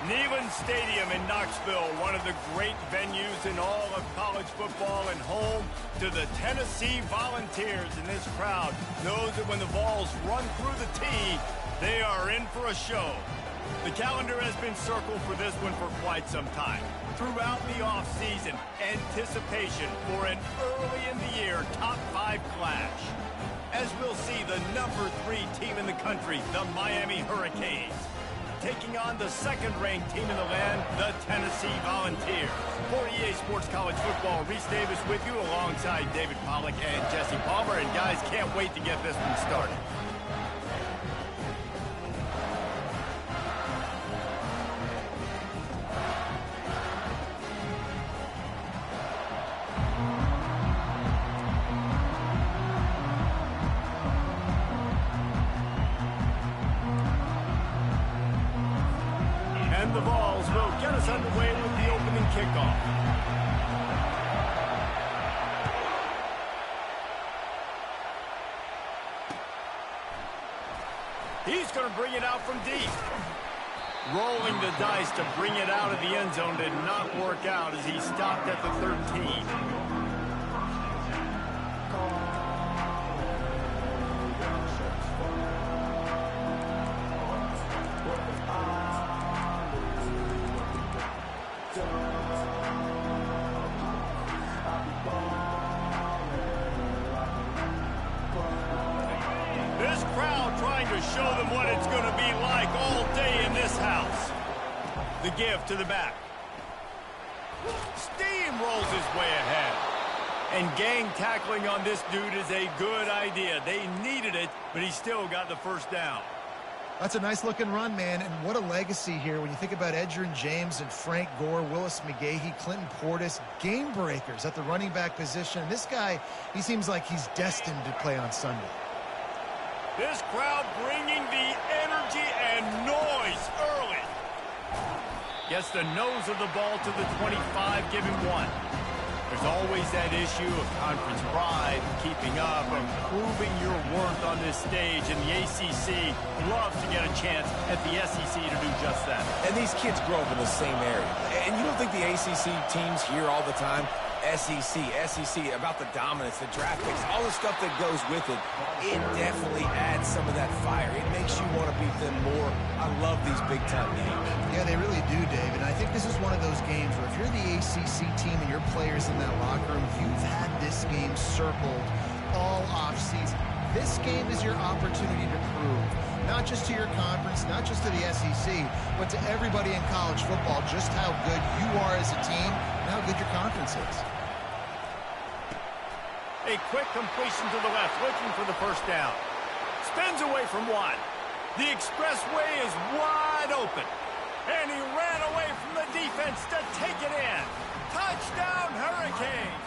Neyland Stadium in Knoxville, one of the great venues in all of college football and home to the Tennessee Volunteers. And this crowd knows that when the balls run through the tee, they are in for a show. The calendar has been circled for this one for quite some time. Throughout the offseason, anticipation for an early-in-the-year top-5 clash. As we'll see, the number 3 team in the country, the Miami Hurricanes, taking on the second-ranked team in the land, the Tennessee Volunteers. For EA Sports College Football, Reese Davis with you alongside David Pollack and Jesse Palmer. And guys, can't wait to get this one started. The balls will get us underway with the opening kickoff. He's going to bring it out from deep. Rolling the dice to bring it out of the end zone did not work out as he stopped at the 13. This crowd trying to show them what it's going to be like all day in this house. The give to the back. Steamrolls his way ahead. And gang tackling on this dude is a good idea. They needed it, but he still got the first down. That's a nice-looking run, man, and what a legacy here. When you think about Edgerrin James and Frank Gore, Willis McGahee, Clinton Portis, game breakers at the running back position. This guy, he seems like he's destined to play on Sunday. This crowd bringing the energy and noise early. Gets the nose of the ball to the 25, giving 1. There's always that issue of conference pride, keeping up, and proving your worth on this stage, and the ACC loves to get a chance at the SEC to do just that. And these kids grow up in the same area. And you don't think the ACC teams hear all the time, SEC, about the dominance, the draft picks, all the stuff that goes with it. It definitely adds some of that fire. It makes you want to beat them more. I love these big-time games. Yeah, they really do, David. I think this is one of those games where if you're the ACC team and your players in that locker room, you've had this game circled all offseason. This game is your opportunity to prove, not just to your conference, not just to the SEC, but to everybody in college football, just how good you are as a team and how good your conference is. A quick completion to the left, looking for the first down. Spins away from 1. The expressway is wide open. And he ran away from the defense to take it in. Touchdown, Hurricanes!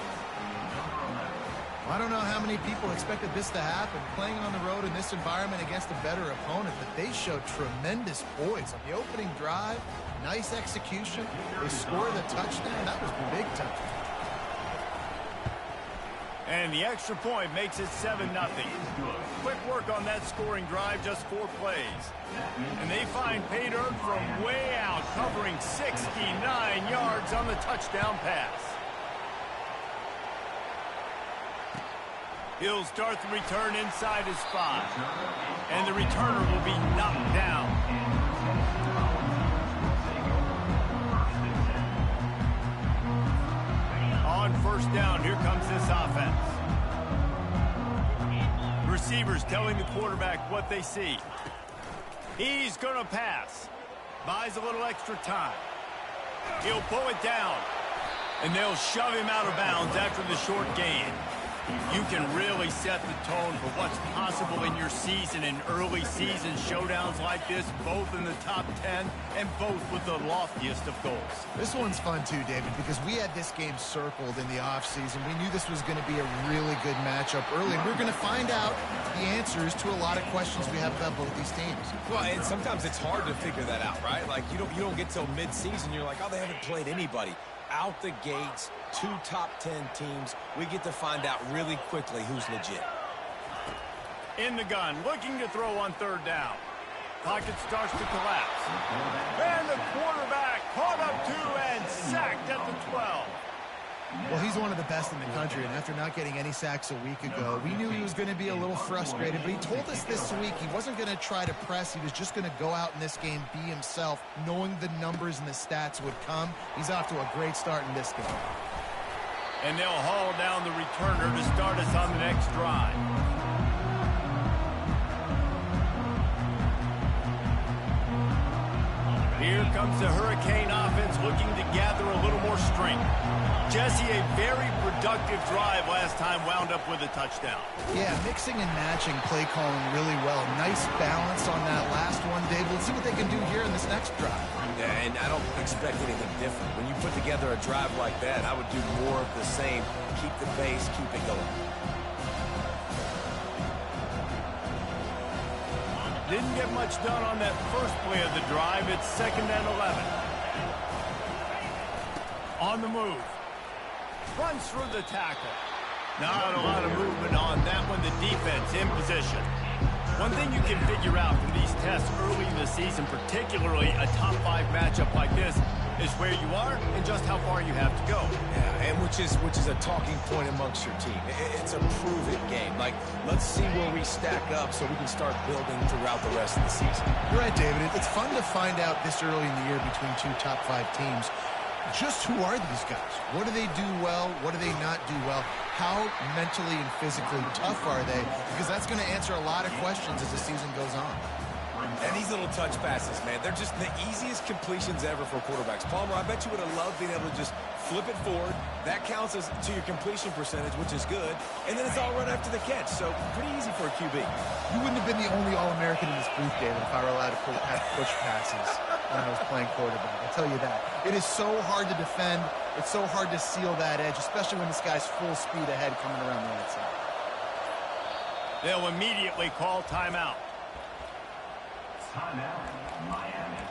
I don't know how many people expected this to happen, playing on the road in this environment against a better opponent, but they showed tremendous poise on the opening drive. Nice execution. They scored a touchdown. That was big time. And the extra point makes it 7-0. Quick work on that scoring drive, just 4 plays. And they find pay dirt from way out, covering 69 yards on the touchdown pass. He'll start the return inside his 5. And the returner will be knocked down. On first down, here comes this offense. Receivers telling the quarterback what they see. He's going to pass. Buys a little extra time. He'll pull it down. And they'll shove him out of bounds after the short gain. You can really set the tone for what's possible in your season in early season showdowns like this, both in the top 10 and both with the loftiest of goals. This one's fun too, David, because we had this game circled in the offseason. We knew this was going to be a really good matchup early, and we're going to find out the answers to a lot of questions we have about both these teams. Well, and sometimes it's hard to figure that out, right? Like, you don't get till mid-season, you're like, oh, they haven't played anybody. Out the gates, 2 top 10 teams. We get to find out really quickly who's legit. In the gun, looking to throw on third down. Pocket starts to collapse. And the quarterback caught up to and sacked at the 12. Well, he's one of the best in the country, and after not getting any sacks a week ago, we knew he was going to be a little frustrated, but he told us this week he wasn't going to try to press. He was just going to go out in this game, be himself, knowing the numbers and the stats would come. He's off to a great start in this game. And they'll haul down the returner to start us on the next drive. Here comes the Hurricane offense looking to gather a little more strength. Jesse, a very productive drive last time wound up with a touchdown. Yeah, mixing and matching play calling really well. Nice balance on that last one, Dave. Let's see what they can do here in this next drive. Yeah, and I don't expect anything different. When you put together a drive like that, I would do more of the same. Keep the pace, keep it going. Didn't get much done on that first play of the drive. It's 2nd and 11. On the move. Runs through the tackle. Not a lot of movement on that one. The defense in position. One thing you can figure out from these tests early in the season, particularly a top 5 matchup like this, is where you are and just how far you have to go. Yeah, and which is a talking point amongst your team. It's a prove-it game. Like, let's see where we stack up so we can start building throughout the rest of the season. You're right, David. It's fun to find out this early in the year between 2 top 5 teams. Just who are these guys? What do they do well? What do they not do well? How mentally and physically tough are they? Because that's going to answer a lot of questions as the season goes on. And these little touch passes, man, they're just the easiest completions ever for quarterbacks. Palmer, I bet you would have loved being able to just flip it forward. That counts as to your completion percentage, which is good. And then it's all right after the catch. So pretty easy for a QB. You wouldn't have been the only All-American in this booth, David, if I were allowed to push passes when I was playing quarterback. I'll tell you that. It is so hard to defend. It's so hard to seal that edge, especially when this guy's full speed ahead coming around the outside. They'll immediately call timeout. Timeout, Miami.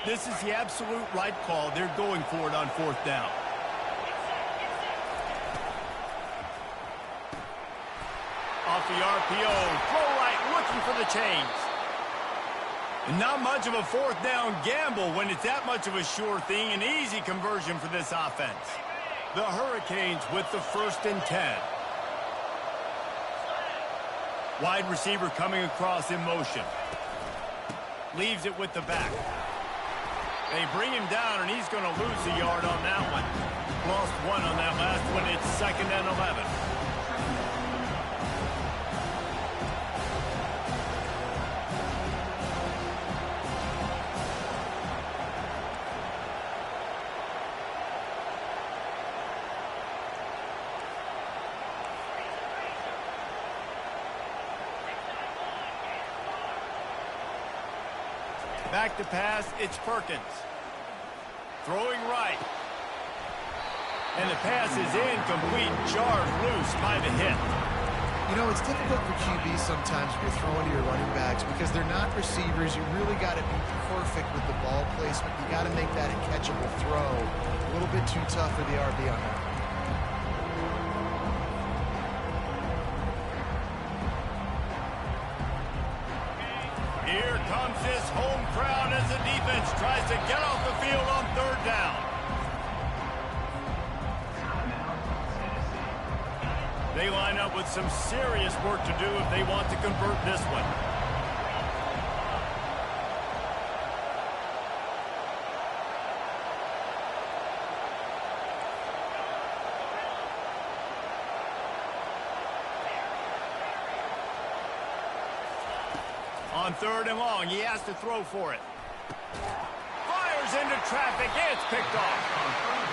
This is the absolute right call. They're going for it on 4th down. Off the RPO, throw right, looking for the chains. And not much of a 4th down gamble when it's that much of a sure thing. An easy conversion for this offense. The Hurricanes with the 1st and 10. Wide receiver coming across in motion. Leaves it with the back. They bring him down, and he's going to lose a yard on that one. Lost 1 on that last one. It's 2nd and 11. Back to pass, it's Perkins. Throwing right. And the pass is incomplete, jarred loose by the hit. You know, it's difficult for QBs sometimes when you're throwing to your running backs because they're not receivers. You really got to be perfect with the ball placement. You got to make that a catchable throw. A little bit too tough for the RB on that. Here comes this home crowd as the defense tries to get off the field on 3rd down. They line up with some serious work to do if they want to convert this one. On 3rd and long, he has to throw for it. Fires into traffic, it's picked off.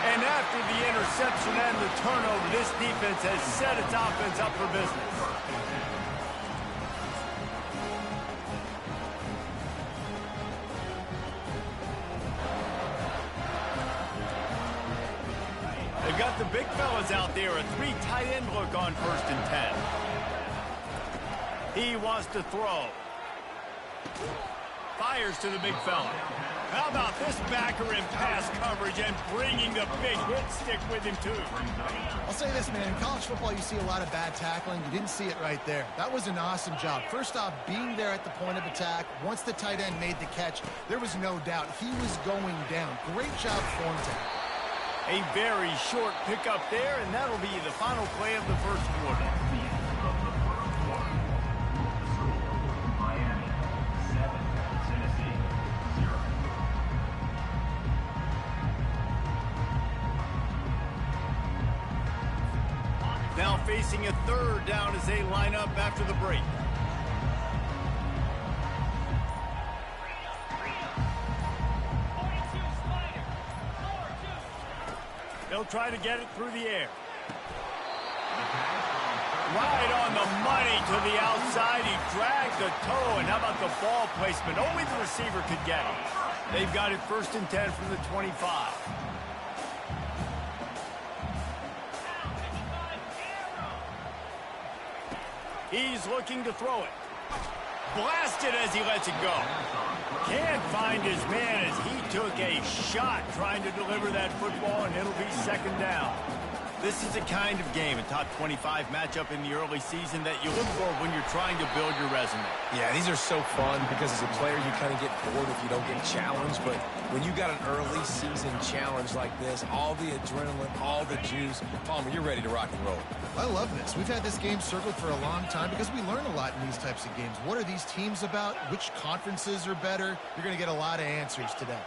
And after the interception and the turnover, this defense has set its offense up for business. They've got the big fellas out there, a 3 tight end look on 1st and 10. He wants to throw. Fires to the big fella. How about this backer in pass coverage and bringing the big hit stick with him, too? I'll say this, man. In college football, you see a lot of bad tackling. You didn't see it right there. That was an awesome job. First off, being there at the point of attack. Once the tight end made the catch, there was no doubt he was going down. Great job form tackle. A very short pickup there, and that'll be the final play of the first quarter. Now facing a third down as they line up after the break. They'll try to get it through the air. Right on the money to the outside. He dragged the toe, and how about the ball placement? Only the receiver could get it. They've got it 1st and 10 from the 25. He's looking to throw it. Blasted as he lets it go. Can't find his man as he took a shot trying to deliver that football, and it'll be 2nd down. This is the kind of game, a top 25 matchup in the early season, that you look for when you're trying to build your resume. Yeah, these are so fun because as a player, you kind of get bored if you don't get challenged. But when you got an early season challenge like this, all the adrenaline, all the juice, Palmer, you're ready to rock and roll. I love this. We've had this game circled for a long time because we learn a lot in these types of games. What are these teams about? Which conferences are better? You're going to get a lot of answers today.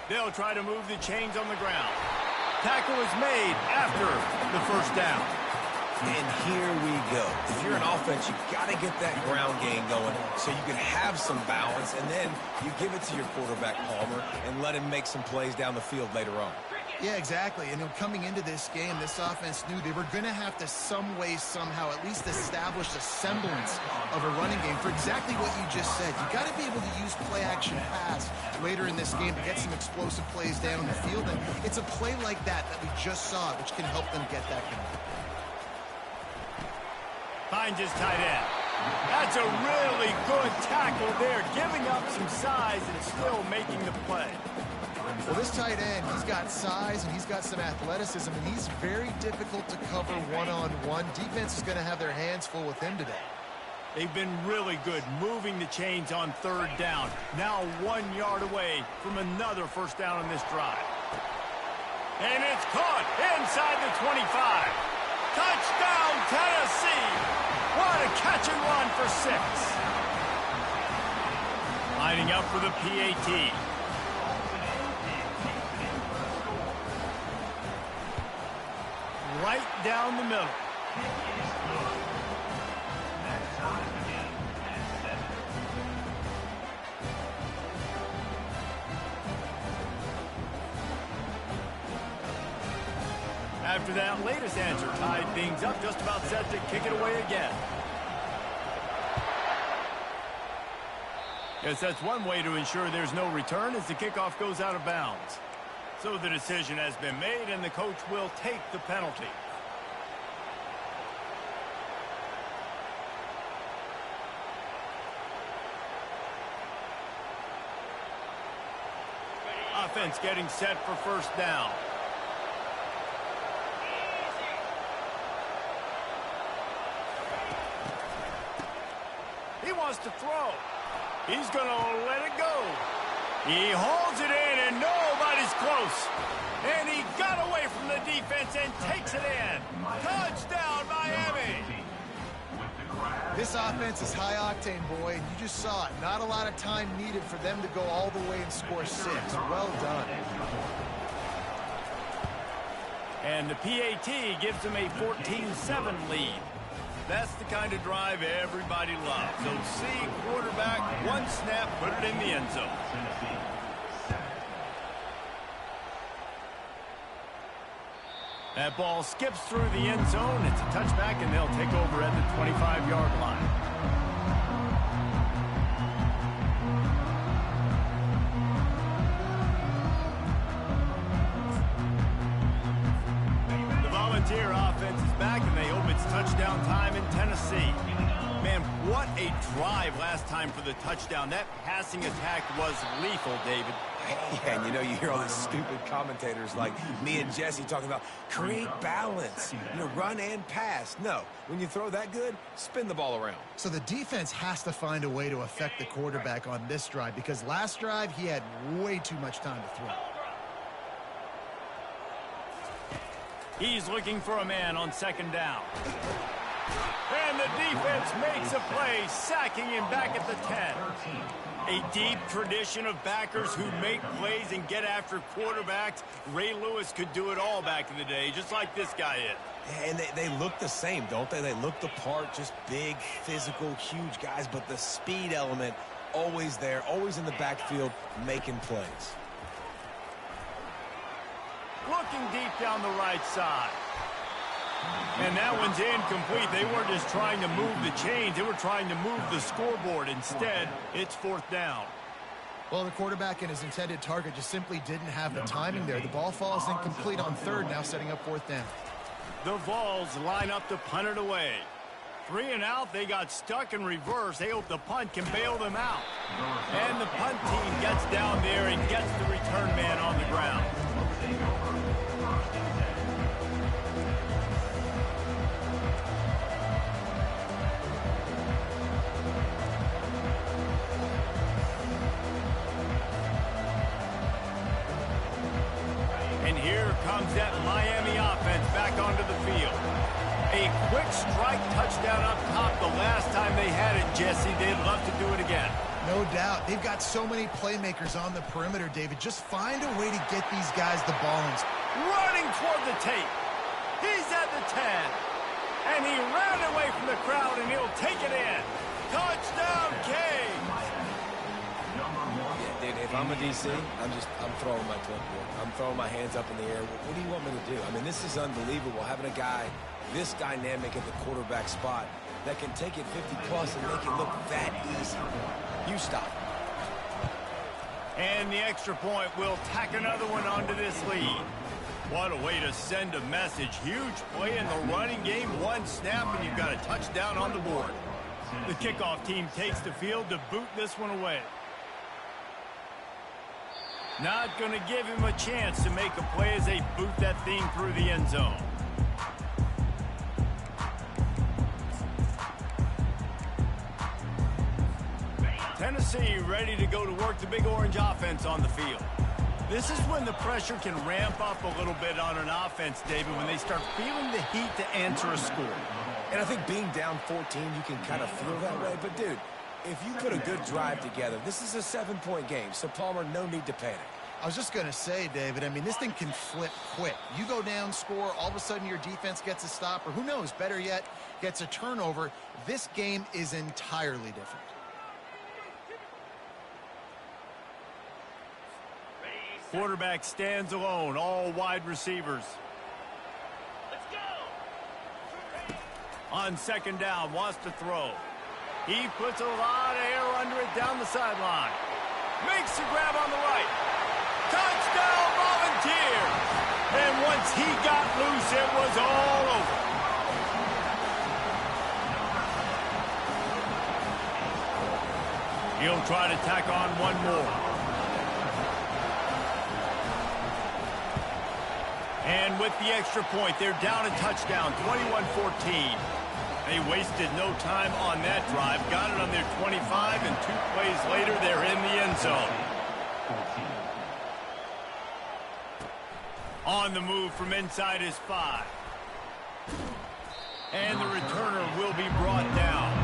They'll try to move the chains on the ground. Tackle is made after the 1st down. And here we go. If you're an offense, you got to get that ground game going so you can have some balance, and then you give it to your quarterback, Palmer, and let him make some plays down the field later on. Yeah, exactly. And coming into this game, this offense knew they were going to have to some way, somehow, at least establish a semblance of a running game for exactly what you just said. You got to be able to use play-action pass later in this game to get some explosive plays down the field. And it's a play like that we just saw, which can help them get that going. Finds his tight end. That's a really good tackle there, giving up some size and still making the play. Well, this tight end, he's got size and he's got some athleticism, and he's very difficult to cover one-on-one. Defense is going to have their hands full with him today. They've been really good moving the chains on 3rd down. Now 1 yard away from another 1st down on this drive. And it's caught inside the 25. Touchdown, Tennessee! What a catch and run for 6. Lining up for the PAT. Right down the middle. After that latest answer tied things up, just about set to kick it away again. Yes, that's one way to ensure there's no return as the kickoff goes out of bounds. So the decision has been made, and the coach will take the penalty. Offense getting set for 1st down. He wants to throw. He's going to let it go. He holds it in, and nobody's close. And he got away from the defense and takes it in. Touchdown, Miami. This offense is high octane, boy, and you just saw it. Not a lot of time needed for them to go all the way and score 6. Well done. And the PAT gives them a 14-7 lead. That's the kind of drive everybody loves. So see quarterback, one snap, put it in the end zone. That ball skips through the end zone. It's a touchback, and they'll take over at the 25-yard line. The Volunteer offense is back, and they hope it's touchdown time in Tennessee. Man, what a drive last time for the touchdown. That passing attack was lethal, David. Yeah, and you hear all these stupid commentators like me and Jesse talking about create balance, run and pass. No, when you throw that good, spin the ball around. So the defense has to find a way to affect the quarterback on this drive, because last drive he had way too much time to throw. He's looking for a man on second down. And the defense makes a play, sacking him back at the 10. A deep tradition of backers who make plays and get after quarterbacks. Ray Lewis could do it all back in the day, just like this guy is. And they look the same, don't they? They look the part, just big, physical, huge guys, but the speed element always there, always in the backfield, making plays. Looking deep down the right side. And that one's incomplete. They weren't just trying to move the chains. They were trying to move the scoreboard. Instead, it's fourth down. Well, the quarterback and his intended target just simply didn't have the timing there. The ball falls incomplete on third, now setting up fourth down. The Vols line up to punt it away. 3 and out, they got stuck in reverse. They hope the punt can bail them out. And the punt team gets down there and gets the return man on the ground. And here comes that Miami offense back onto the field. A quick strike touchdown up top the last time they had it, Jesse. They'd love to do it again. No doubt. They've got so many playmakers on the perimeter, David. Just find a way to get these guys the ball. Running toward the tape. He's at the 10. And he ran away from the crowd, and he'll take it in. Touchdown, Canes. Yeah, dude, if I'm a DC, I'm throwing my clipboard. I'm throwing my hands up in the air. What do you want me to do? I mean, this is unbelievable, having a guy this dynamic at the quarterback spot that can take it 50-plus and make it look that easy. You stop. And the extra point will tack another one onto this lead. What a way to send a message. Huge play in the running game. One snap, and you've got a touchdown on the board. The kickoff team takes the field to boot this one away. Not going to give him a chance to make a play as they boot that thing through the end zone. Tennessee ready to go to work the Big Orange offense on the field. This is when the pressure can ramp up a little bit on an offense, David, when they start feeling the heat to answer a score. And I think being down 14, you can kind of feel that way. But, dude, if you put a good drive together, this is a 7-point game. So, Palmer, no need to panic. I was just going to say, David, I mean, this thing can flip quick. You go down, score, all of a sudden your defense gets a stop, or who knows, better yet, gets a turnover. This game is entirely different. Quarterback stands alone, all wide receivers. Let's go. On second down, wants to throw. He puts a lot of air under it down the sideline. Makes the grab on the right. Touchdown, Volunteers! And once he got loose, it was all over. He'll try to tack on one more. And with the extra point, they're down a touchdown, 21-14. They wasted no time on that drive. Got it on their 25, and 2 plays later, they're in the end zone. On the move from inside his 5. And the returner will be brought down.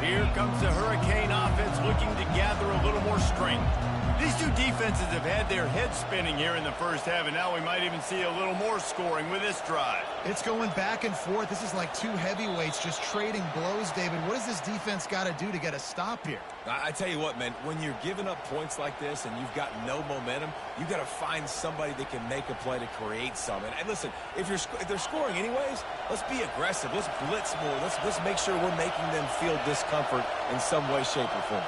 Here comes the Hurricane offense looking to gather a little more strength. These two defenses have had their heads spinning here in the first half, and now we might even see a little more scoring with this drive. It's going back and forth. This is like two heavyweights just trading blows, David. What does this defense got to do to get a stop here? I tell you what, man, when you're giving up points like this and you've got no momentum, you've got to find somebody that can make a play to create some. And listen, if they're scoring anyways, let's be aggressive. Let's blitz more. Let's make sure we're making them feel discomfort in some way, shape, or form.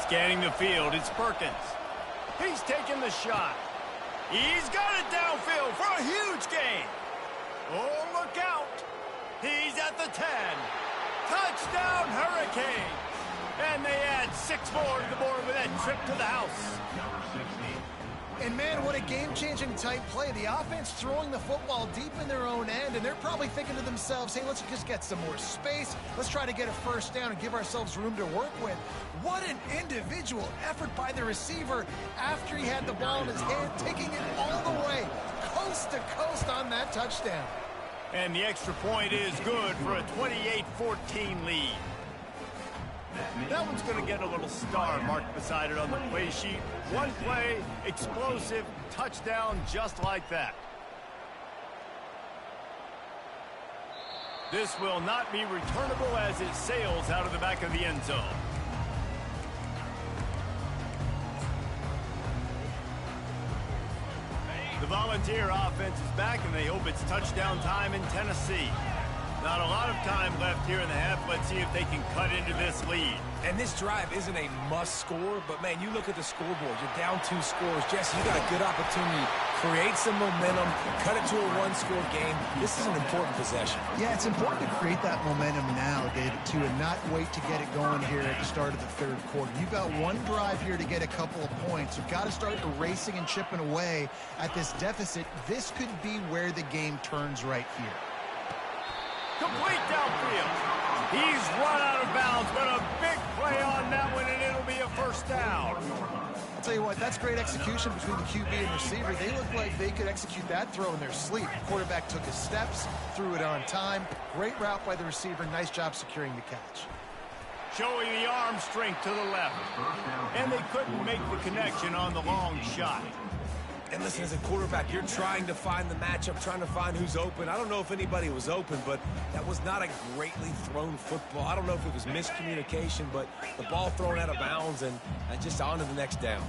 Scanning the field, it's Perkins. He's taking the shot. He's got it downfield for a huge gain. Oh, look out. He's at the 10. Touchdown, Hurricanes. And they add 6 more to the board with that trip to the house. And, man, what a game-changing type play. The offense throwing the football deep in their own end, and they're probably thinking to themselves, hey, let's just get some more space. Let's try to get a first down and give ourselves room to work with. What an individual effort by the receiver after he had the ball in his hand, taking it all the way, coast to coast on that touchdown. And the extra point is good for a 28-14 lead. That one's going to get a little star marked beside it on the play sheet. One play, explosive, touchdown just like that. This will not be returnable as it sails out of the back of the end zone. The Volunteer offense is back, and they hope it's touchdown time in Tennessee. Not a lot of time left here in the half. Let's see if they can cut into this lead. And this drive isn't a must score, but, man, you look at the scoreboard. You're down 2 scores. Jesse, you got a good opportunity. Create some momentum. Cut it to a 1-score game. This is an important possession. Yeah, it's important to create that momentum now, David, too, and not wait to get it going here at the start of the third quarter. You've got one drive here to get a couple of points. You've got to start erasing and chipping away at this deficit. This could be where the game turns right here. Complete downfield. He's run out of bounds, but a big play on that one, and it'll be a first down. I'll tell you what, that's great execution between the QB and receiver. They look like they could execute that throw in their sleep. The quarterback took his steps, threw it on time. Great route by the receiver. Nice job securing the catch. Showing the arm strength to the left. And they couldn't make the connection on the long shot. And listen, as a quarterback, you're trying to find the matchup, trying to find who's open. I don't know if anybody was open, but that was not a greatly thrown football. I don't know if it was miscommunication, but the ball thrown out of bounds and just on to the next down.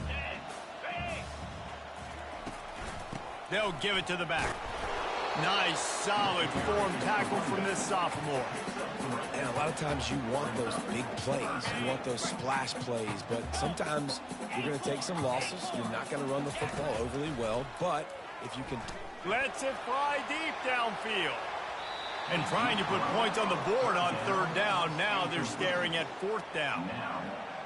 They'll give it to the back. Nice, solid form tackle from this sophomore. And a lot of times you want those big plays. You want those splash plays. But sometimes you're going to take some losses. You're not going to run the football overly well. But if you can... Lets it fly deep downfield. And trying to put points on the board on third down. Now they're staring at fourth down.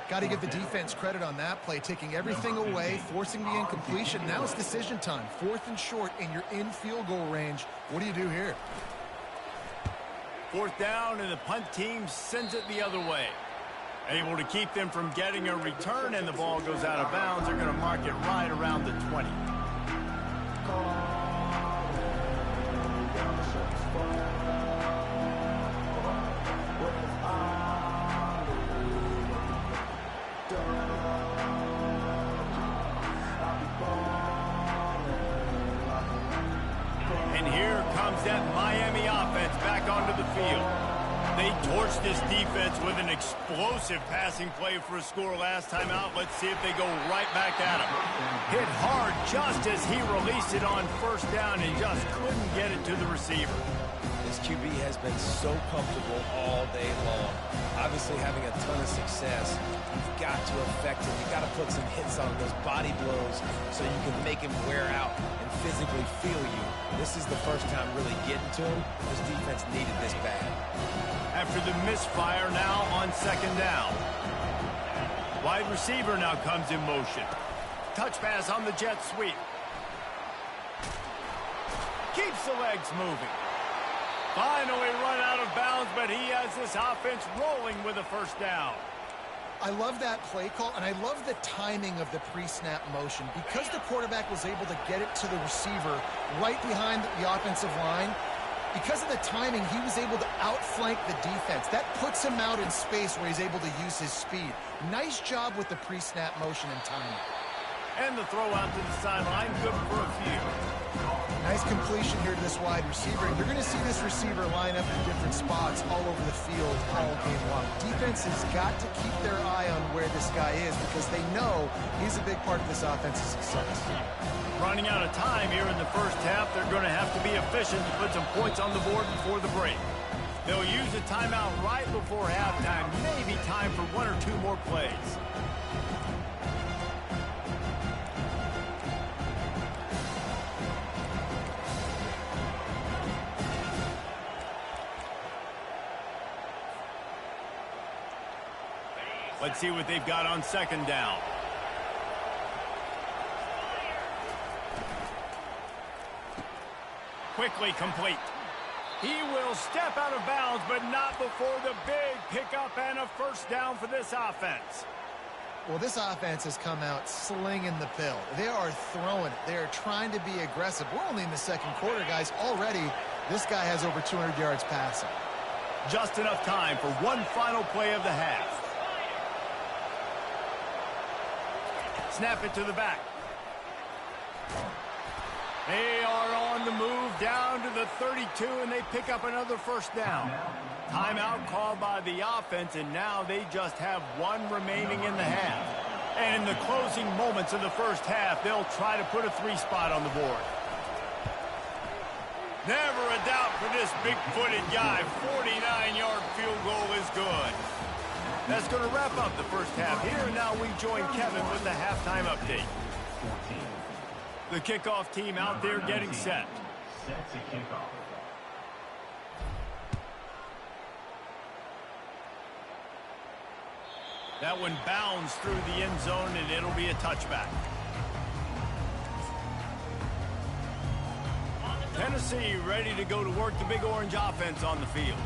Got to give the defense credit on that play, taking everything away, forcing the incompletion. Now it's decision time. 4th and short, and you're in field goal range. What do you do here? Fourth down, and the punt team sends it the other way. Able to keep them from getting a return, and the ball goes out of bounds. They're going to mark it right around the 20. And here comes that Miami offense back onto the field. They torched this defense with an explosive passing play for a score last time out. Let's see if they go right back at him. Hit hard just as he released it on first down and just couldn't get it to the receiver. This QB has been so comfortable all day long. Obviously having a ton of success. You've got to affect him. You've got to put some hits on those body blows so you can make him wear out and physically feel you. This is the first time really getting to him. This defense needed this bad. After the misfire, now on second down. Wide receiver now comes in motion. Touch pass on the jet sweep. Keeps the legs moving. Finally run out of bounds, but he has this offense rolling with a first down. I love that play call, and I love the timing of the pre-snap motion. Because the quarterback was able to get it to the receiver right behind the offensive line, Because of the timing, he was able to outflank the defense. That puts him out in space where he's able to use his speed. Nice job with the pre-snap motion and timing. And the throw out to the sideline, good for a few. Nice completion here to this wide receiver. And you're going to see this receiver line up in different spots all over the field all game long. Defense has got to keep their eye on where this guy is because they know he's a big part of this offense's success. Running out of time here in the first half, they're going to have to be efficient to put some points on the board before the break. They'll use a timeout right before halftime, maybe time for one or two more plays. Let's see what they've got on second down. Quickly complete. He will step out of bounds, but not before the big pickup and a first down for this offense. Well, this offense has come out slinging the pill. They are throwing it. They are trying to be aggressive. We're only in the second quarter, guys. Already, this guy has over 200 yards passing. Just enough time for one final play of the half. Snap it to the back. They are on the move down to the 32, and they pick up another first down. Timeout called by the offense, and now they just have one remaining in the half. And in the closing moments of the first half, they'll try to put a three-spot on the board. Never a doubt for this big-footed guy. 49-yard field goal is good. That's going to wrap up the first half here. And now we join Kevin with the halftime update. The kickoff team out there getting set. Set to kickoff. That one bounds through the end zone, and it'll be a touchback. Tennessee ready to go to work the Big Orange offense on the field.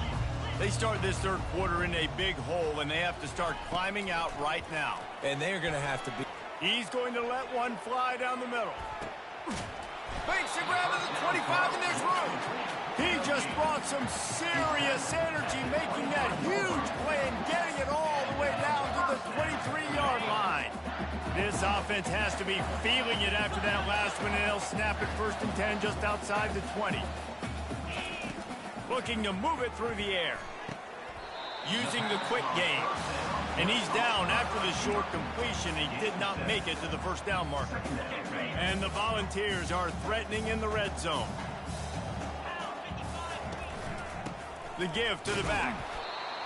They start this third quarter in a big hole, and they have to start climbing out right now. And they're going to have to be. He's going to let one fly down the middle. Fakes the grab at the 25, and there's room. He just brought some serious energy, making that huge play and getting it all the way down to the 23-yard line. This offense has to be feeling it after that last one, and they'll snap it first and 10 just outside the 20. Looking to move it through the air. Using the quick game. And he's down after the short completion. He did not make it to the first down marker. And the Volunteers are threatening in the red zone. The give to the back.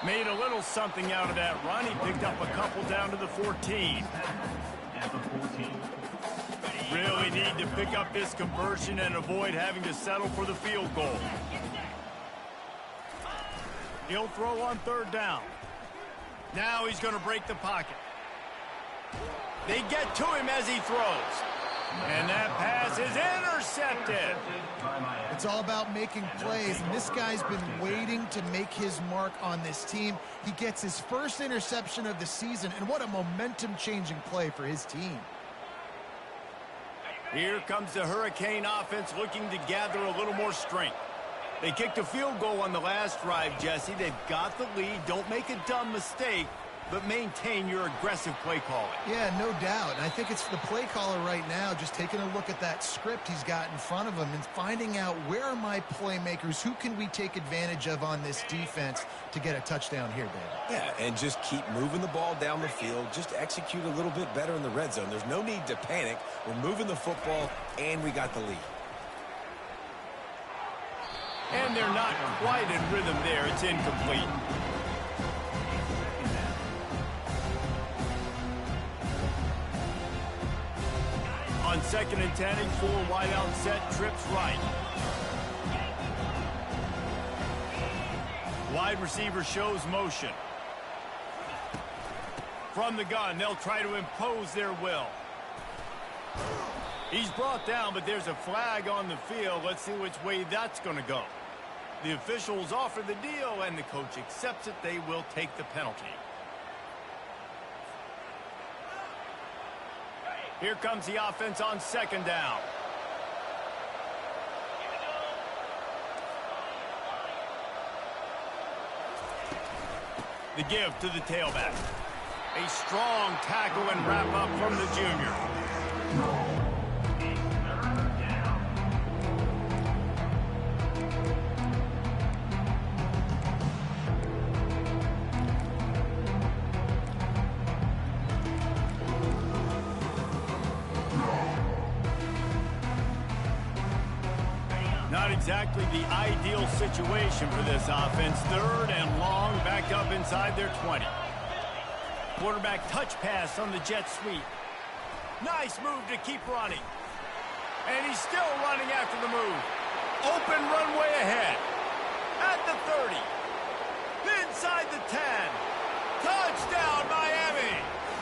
Made a little something out of that run. He picked up a couple down to the 14. Really need to pick up this conversion and avoid having to settle for the field goal. He'll throw on third down. Now he's going to break the pocket. They get to him as he throws. And that pass is intercepted. It's all about making plays, and this guy's been waiting to make his mark on this team. He gets his first interception of the season, and what a momentum-changing play for his team. Here comes the Hurricane offense looking to gather a little more strength. They kicked a field goal on the last drive, Jesse. They've got the lead. Don't make a dumb mistake, but maintain your aggressive play calling. Yeah, no doubt. And I think it's the play caller right now just taking a look at that script he's got in front of him and finding out where are my playmakers, who can we take advantage of on this defense to get a touchdown here, David. Yeah, and just keep moving the ball down the field. Just execute a little bit better in the red zone. There's no need to panic. We're moving the football, and we got the lead. And they're not quite in rhythm there. It's incomplete. On second and 10, and 4 wide out set, trips right. Wide receiver shows motion. From the gun, they'll try to impose their will. He's brought down, but there's a flag on the field. Let's see which way that's going to go. The officials offer the deal, and the coach accepts it. They will take the penalty. Here comes the offense on second down. The give to the tailback. A strong tackle and wrap-up from the junior. Not exactly the ideal situation for this offense. 3rd and long, back up inside their 20. Quarterback touch pass on the jet sweep. Nice move to keep running. And he's still running after the move. Open runway ahead. At the 30. Inside the 10. Touchdown, Miami.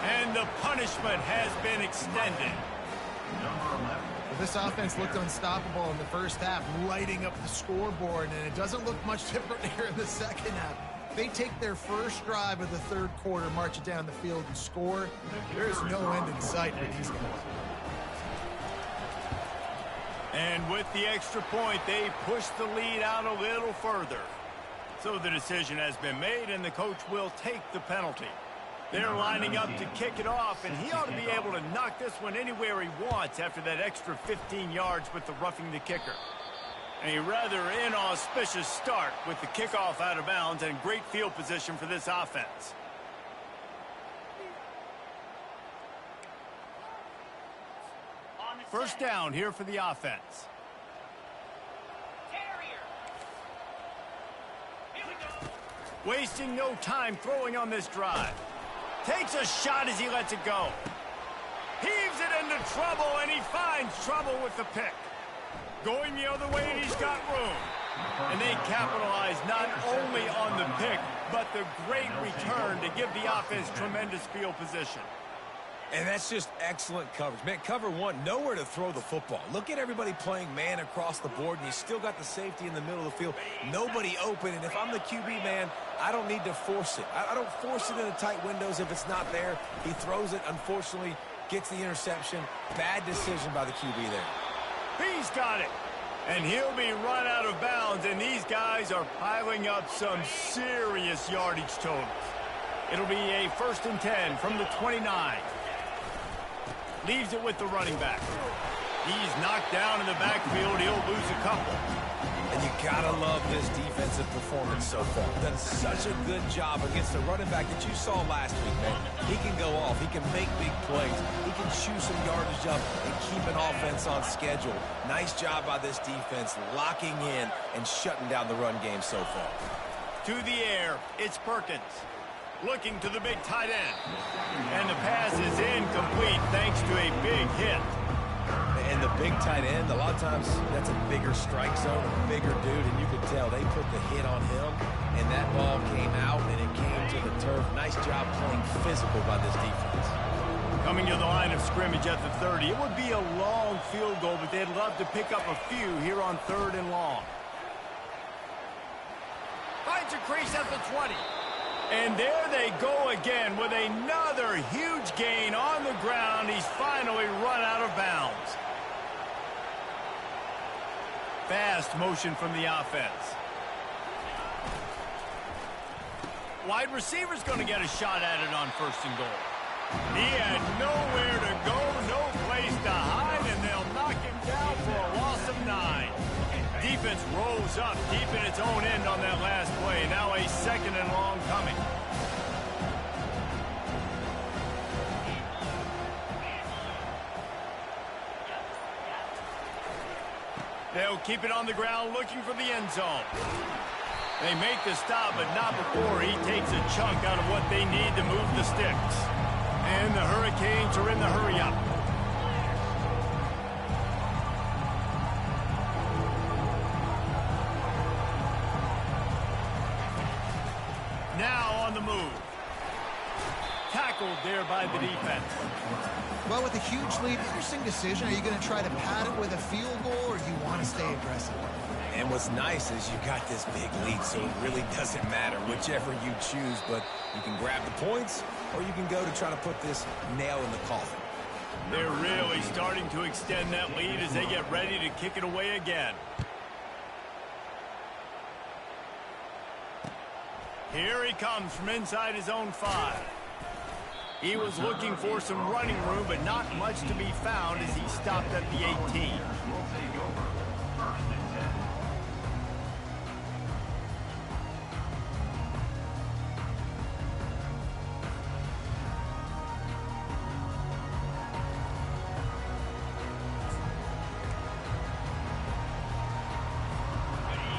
And the punishment has been extended. This offense looked unstoppable in the first half, lighting up the scoreboard, and it doesn't look much different here in the second half. They take their first drive of the 3rd quarter, march it down the field, and score. There's no end in sight for these guys. And with the extra point, they push the lead out a little further. So the decision has been made, and the coach will take the penalty. They're lining up to kick it off, and he ought to be able to knock this one anywhere he wants after that extra 15 yards with the roughing the kicker. A rather inauspicious start with the kickoff out of bounds and great field position for this offense. First down here for the offense. Wasting no time throwing on this drive. Takes a shot as he lets it go. Heaves it into trouble, and he finds trouble with the pick. Going the other way, and he's got room. And they capitalize not only on the pick, but the great return to give the offense tremendous field position. And that's just excellent coverage. Man, cover one, nowhere to throw the football. Look at everybody playing man across the board, and you still got the safety in the middle of the field. Nobody open, and if I'm the QB, man, I don't need to force it. I don't force it into tight windows if it's not there. He throws it, unfortunately, gets the interception. Bad decision by the QB there. He's got it. And he'll be run out of bounds, and these guys are piling up some serious yardage totals. It'll be a 1st and 10 from the 29. Leaves it with the running back. He's knocked down in the backfield. He'll lose a couple. And you gotta love this defensive performance so far. Done such a good job against the running back that you saw last week, man. He can go off. He can make big plays. He can chew some yardage up and keep an offense on schedule. Nice job by this defense locking in and shutting down the run game so far. To the air, it's Perkins. Looking to the big tight end. And the pass is incomplete thanks to a big hit. And the big tight end, a lot of times that's a bigger strike zone, a bigger dude, and you could tell they put the hit on him, and that ball came out, and it came to the turf. Nice job playing physical by this defense. Coming to the line of scrimmage at the 30. It would be a long field goal, but they'd love to pick up a few here on 3rd and long. Finds a crease at the 20. And there they go again with another huge gain on the ground. He's finally run out of bounds. Fast motion from the offense. Wide receiver's going to get a shot at it on 1st and goal. He had nowhere to go, no place to hide, and they'll knock him down for a loss of 9. Defense rolls up deep in its own end on that last play. Now a 2nd and long coming. They'll keep it on the ground looking for the end zone. They make the stop, but not before he takes a chunk out of what they need to move the sticks. And the Hurricanes are in the hurry-up. Now on the move. Tackled there by the defense. Well, with a huge lead, interesting decision. Are you going to try to pad it with a field goal, or do you want to stay aggressive? And what's nice is you got this big lead, so it really doesn't matter whichever you choose, but you can grab the points, or you can go to try to put this nail in the coffin. They're really starting to extend that lead as they get ready to kick it away again. Here he comes from inside his own 5. He was looking for some running room, but not much to be found as he stopped at the 18.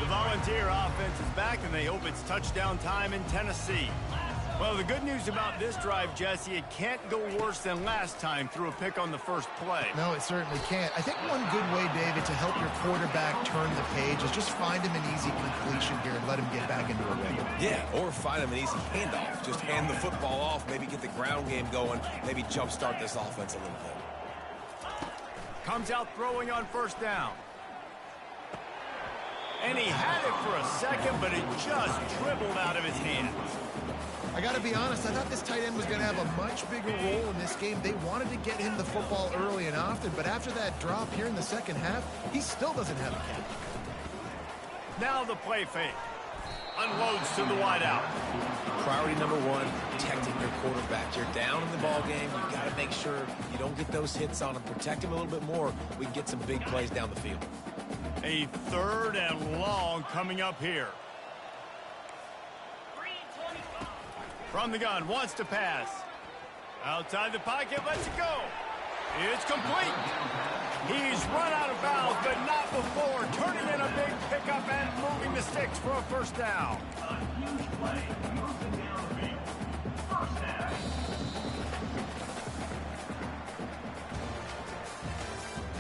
The Volunteer offense is back, and they hope it's touchdown time in Tennessee. Well, the good news about this drive, Jesse, it can't go worse than last time through a pick on the first play. No, it certainly can't. I think one good way, David, to help your quarterback turn the page is just find him an easy completion here and let him get back into a rhythm. Yeah, or find him an easy handoff. Just hand the football off, maybe get the ground game going, maybe jumpstart this offense a little bit. Comes out throwing on first down. And he had it for a second, but it just dribbled out of his hands. I got to be honest, I thought this tight end was going to have a much bigger role in this game. They wanted to get him the football early and often, but after that drop here in the second half, he still doesn't have a catch. Now the play fake. Unloads to the wideout. Priority number one, protecting your quarterback. You're down in the ball game. You've got to make sure you don't get those hits on him. Protect him a little bit more. We can get some big plays down the field. A 3rd and long coming up here. From the gun, wants to pass. Outside the pocket, lets it go. It's complete. He's run out of bounds, but not before. Turning in a big pickup and moving the sticks for a first down. A huge play. Moves it down the field. First down.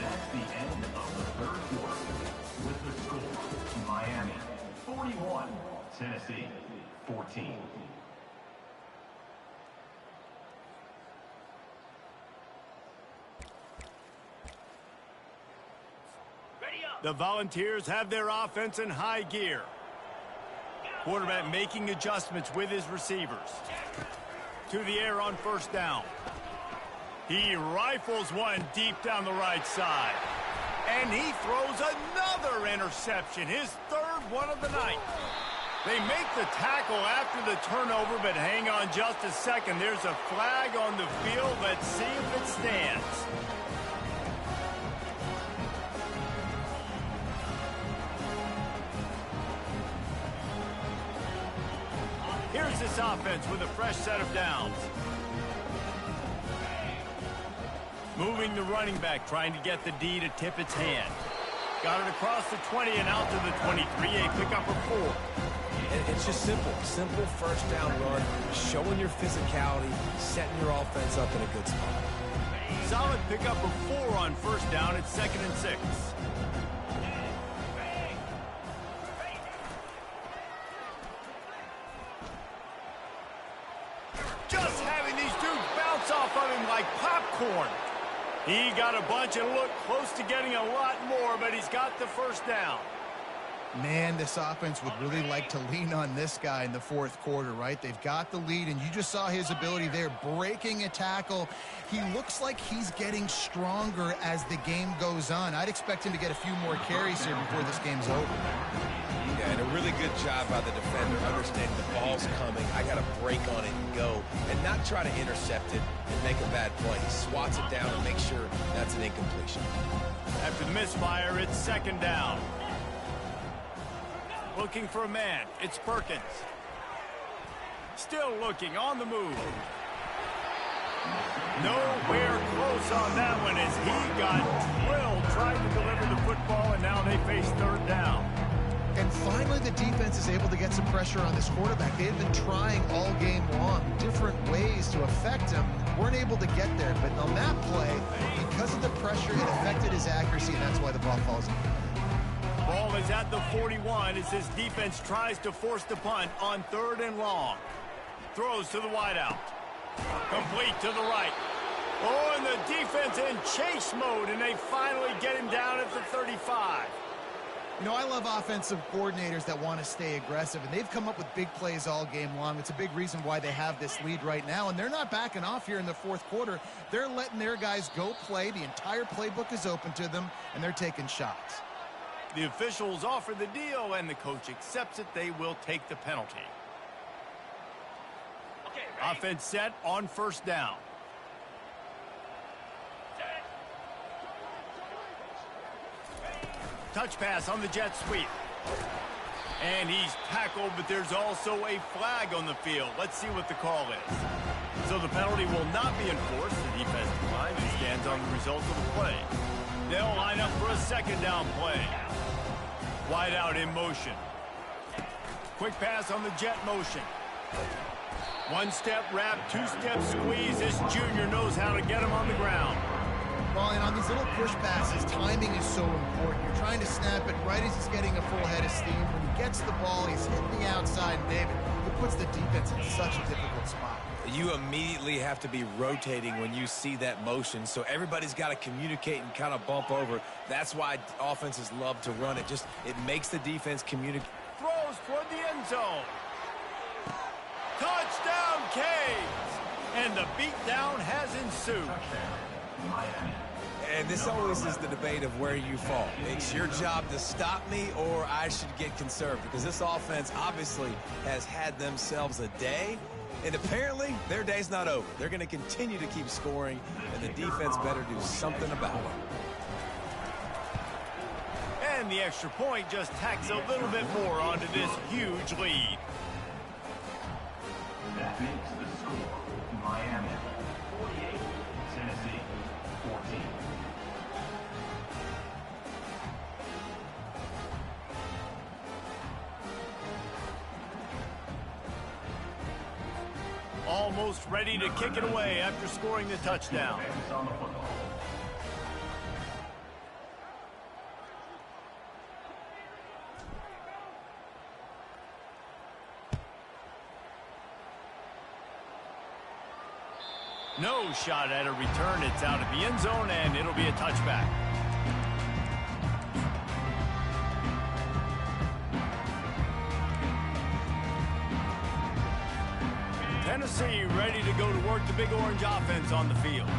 That's the end of the third quarter. With the score, Miami 41, Tennessee 14. The Volunteers have their offense in high gear. Quarterback making adjustments with his receivers. To the air on first down. He rifles one deep down the right side. And he throws another interception, his 3rd one of the night. They make the tackle after the turnover, but hang on just a second. There's a flag on the field. Let's see if it stands. Here's this offense with a fresh set of downs. Moving the running back, trying to get the D to tip its hand. Got it across the 20 and out to the 23, a pickup of 4. It's just simple. Simple first down run, showing your physicality, setting your offense up in a good spot. Solid pickup of 4 on first down at 2nd and 6. Just having these dudes bounce off of him like popcorn. He got a bunch and looked close to getting a lot more, but he's got the first down. Man, this offense would really like to lean on this guy in the 4th quarter, right? They've got the lead, and you just saw his ability there, breaking a tackle. He looks like he's getting stronger as the game goes on. I'd expect him to get a few more carries here before this game's over. Yeah, and a really good job by the defender, understanding the ball's coming. I got to break on it and go, and not try to intercept it and make a bad play. He swats it down and makes sure that's an incompletion. After the misfire, it's 2nd down. Looking for a man. It's Perkins. Still looking on the move. Nowhere close on that one as he got drilled trying to deliver the football, and now they face 3rd down. And finally, the defense is able to get some pressure on this quarterback. They had been trying all game long, different ways to affect him. Weren't able to get there, but on that play, because of the pressure, it affected his accuracy, and that's why the ball falls in. Ball is at the 41 as his defense tries to force the punt on 3rd and long. Throws to the wideout. Complete to the right. Oh, and the defense in chase mode, and they finally get him down at the 35. You know, I love offensive coordinators that want to stay aggressive, and they've come up with big plays all game long. It's a big reason why they have this lead right now, and they're not backing off here in the 4th quarter. They're letting their guys go play. The entire playbook is open to them, and they're taking shots. The officials offer the deal, and the coach accepts it. They will take the penalty. Offense set on first down. Touch pass on the jet sweep. And he's tackled, but there's also a flag on the field. Let's see what the call is. So the penalty will not be enforced. The defensive line stands on the result of the play. They'll line up for a second down play. Wide out in motion. Quick pass on the jet motion. One-step wrap, two-step squeeze. This junior knows how to get him on the ground. Well, and on these little push passes, timing is so important. You're trying to snap it right as he's getting a full head of steam. When he gets the ball, he's hitting the outside, and David, it puts the defense in such a difficult spot. You immediately have to be rotating when you see that motion, so everybody's got to communicate and kind of bump over. That's why offenses love to run it. It makes the defense communicate. Throws toward the end zone. Touchdown, Canes! And the beatdown has ensued. And this always is the debate of where you fall. It's your job to stop me, or I should get conserved, because this offense obviously has had themselves a day, and apparently their day's not over. They're going to continue to keep scoring, and the defense better do something about it. And the extra point just tacks a little bit more onto this huge lead. That makes the score Miami 48, Tennessee 14. Almost ready to kick it away after scoring the touchdown. Offense on the football. No shot at a return. It's out of the end zone, and it'll be a touchback. Tennessee ready to go to work the Big Orange offense on the field.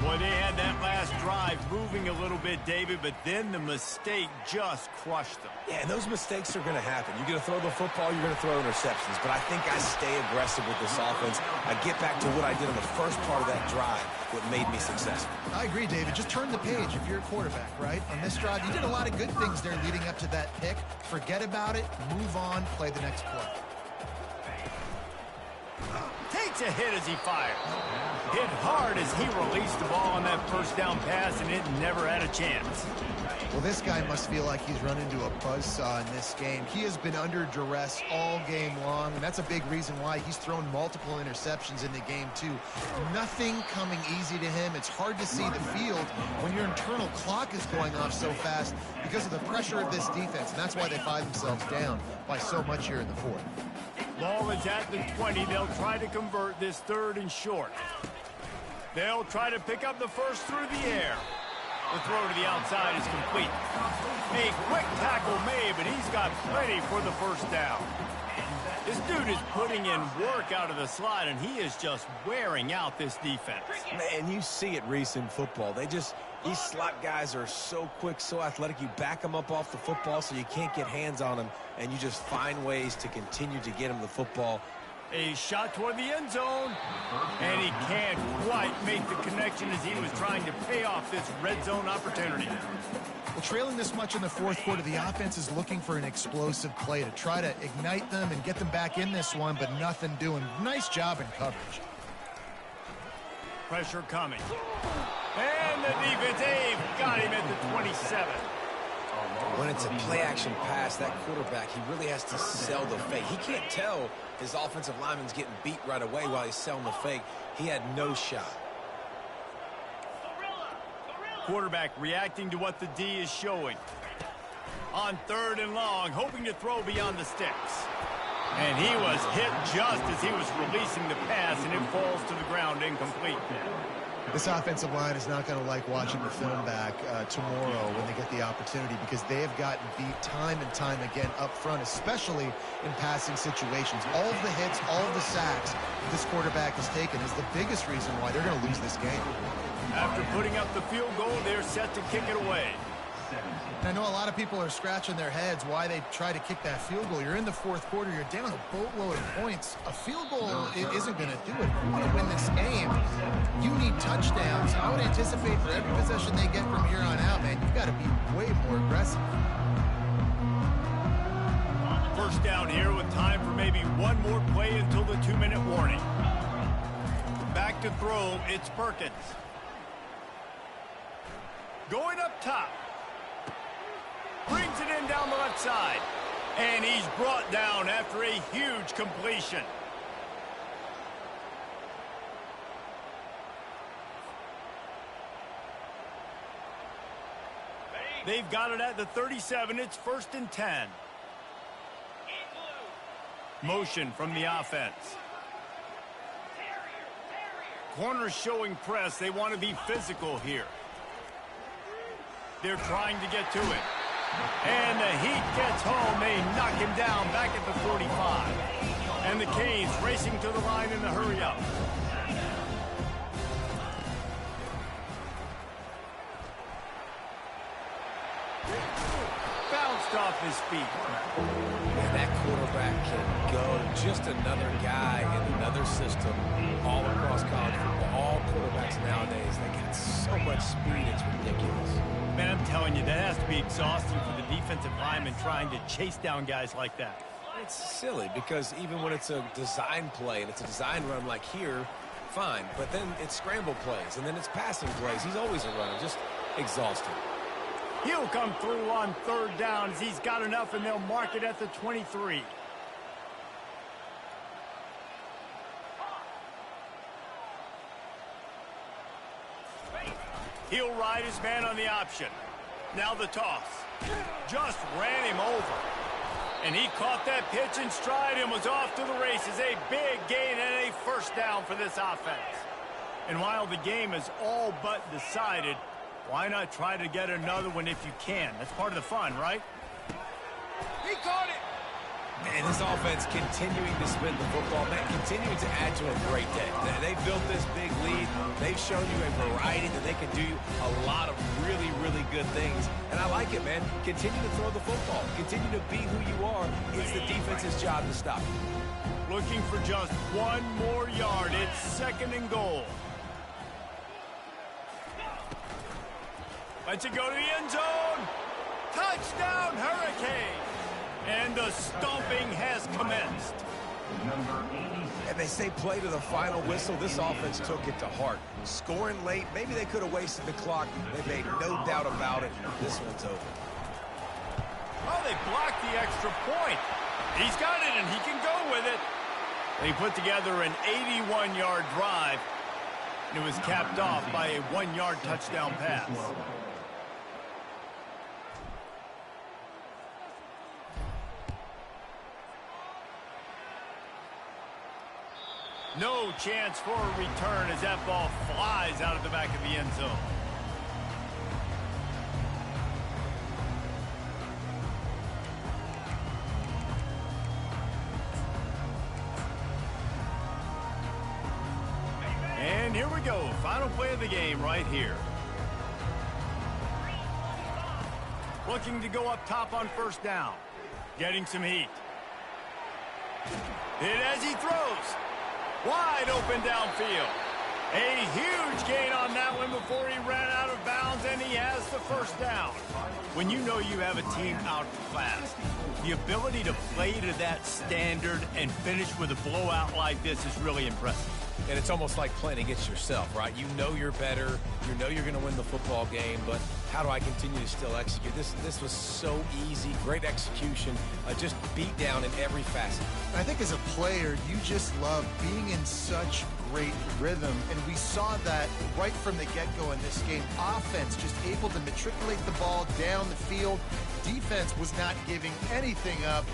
Boy, they had that last drive moving a little bit, David, but then the mistake just crushed them. Yeah, and those mistakes are going to happen. You're going to throw the football, you're going to throw interceptions. But I think I stay aggressive with this offense. I get back to what I did on the first part of that drive, what made me successful. I agree, David. Just turn the page if you're a quarterback, right? On this drive, you did a lot of good things there leading up to that pick. Forget about it, move on, play the next play. Takes a hit as he fires. Hit hard as he released the ball on that first down pass, and it never had a chance. Well, this guy must feel like he's run into a buzzsaw in this game. He has been under duress all game long, and that's a big reason why he's thrown multiple interceptions in the game, too. Nothing coming easy to him. It's hard to see the field when your internal clock is going off so fast because of the pressure of this defense, and that's why they find themselves down by so much here in the fourth. Ball is at the 20. They'll try to convert this third and short. They'll try to pick up the first through the air. The throw to the outside is complete. A quick tackle made, but he's got plenty for the first down. This dude is putting in work out of the slot, and he is just wearing out this defense. Man, you see it, Reese, in football. These slot guys are so quick, so athletic. You back them up off the football so you can't get hands on them, and you just find ways to continue to get them the football. A shot toward the end zone, and he can't quite make the connection as he was trying to pay off this red zone opportunity. Well, trailing this much in the fourth quarter, the offense is looking for an explosive play to try to ignite them and get them back in this one, but nothing doing. Nice job in coverage. Pressure coming. And the defense, they've got him at the 27. When it's a play-action pass, that quarterback, he really has to sell the fake. He can't tell his offensive lineman's getting beat right away while he's selling the fake. He had no shot. Quarterback reacting to what the D is showing. On third and long, hoping to throw beyond the sticks. And he was hit just as he was releasing the pass, and it falls to the ground incomplete. This offensive line is not going to like watching the film back tomorrow when they get the opportunity, because they have gotten beat time and time again up front, especially in passing situations. All of the hits, all of the sacks this quarterback has taken is the biggest reason why they're going to lose this game. After putting up the field goal, they're set to kick it away. I know a lot of people are scratching their heads why they try to kick that field goal. You're in the fourth quarter. You're down a boatload of points. A field goal isn't going to do it. If you want to win this game, you need touchdowns. I would anticipate for every possession they get from here on out, man, you've got to be way more aggressive. First down here with time for maybe one more play until the 2-minute warning. Back to throw, it's Perkins. Going up top. Brings it in down the left side. And he's brought down after a huge completion. They've got it at the 37. It's 1st and 10. Motion from the offense. Corners showing press. They want to be physical here. They're trying to get to it. And the heat gets home. They knock him down back at the 45. And the Canes racing to the line in the hurry-up. Bounced off his feet. And that quarterback can go. Just another guy in another system all across college football. All quarterbacks nowadays, they got so much speed, it's ridiculous. Man, I'm telling you, that has to be exhausting for the defensive lineman trying to chase down guys like that. It's silly because even when it's a design play and it's a design run like here, fine. But then it's scramble plays and then it's passing plays. He's always a runner, just exhausting. He'll come through on 3rd down as he's got enough, and they'll mark it at the 23. He'll ride his man on the option. Now the toss. Just ran him over. And he caught that pitch in stride and was off to the races. A big gain and a 1st down for this offense. And while the game is all but decided, why not try to get another one if you can? That's part of the fun, right? He caught it! And this offense continuing to spin the football, man, continuing to add to a great day. They've built this big lead. They've shown you a variety that they can do a lot of really, really good things. And I like it, man. Continue to throw the football. Continue to be who you are. It's the defense's job to stop you. Looking for just one more yard. It's 2nd and goal. Lets it go to the end zone. Touchdown, Hurricane. And the stomping has commenced. And they say play to the final whistle. This offense took it to heart. Scoring late, maybe they could have wasted the clock. They made no doubt about it. This one's over. Oh, they blocked the extra point. He's got it, and he can go with it. They put together an 81-yard drive, and it was capped off by a 1-yard touchdown pass. No chance for a return as that ball flies out of the back of the end zone. And here we go. Final play of the game right here. Looking to go up top on 1st down. Getting some heat. Hit as he throws. Wide open downfield. A huge gain on that one before he ran out of bounds, and he has the 1st down. When you know you have a team outclassed, the ability to play to that standard and finish with a blowout like this is really impressive. And it's almost like playing against yourself, right? You know you're better. You know you're going to win the football game, but how do I continue to still execute? This was so easy. Great execution. Just beat down in every facet. I think as a player, you just love being in such great rhythm, and we saw that right from the get-go in this game. Offense just able to matriculate the ball down the field. Defense was not giving anything up.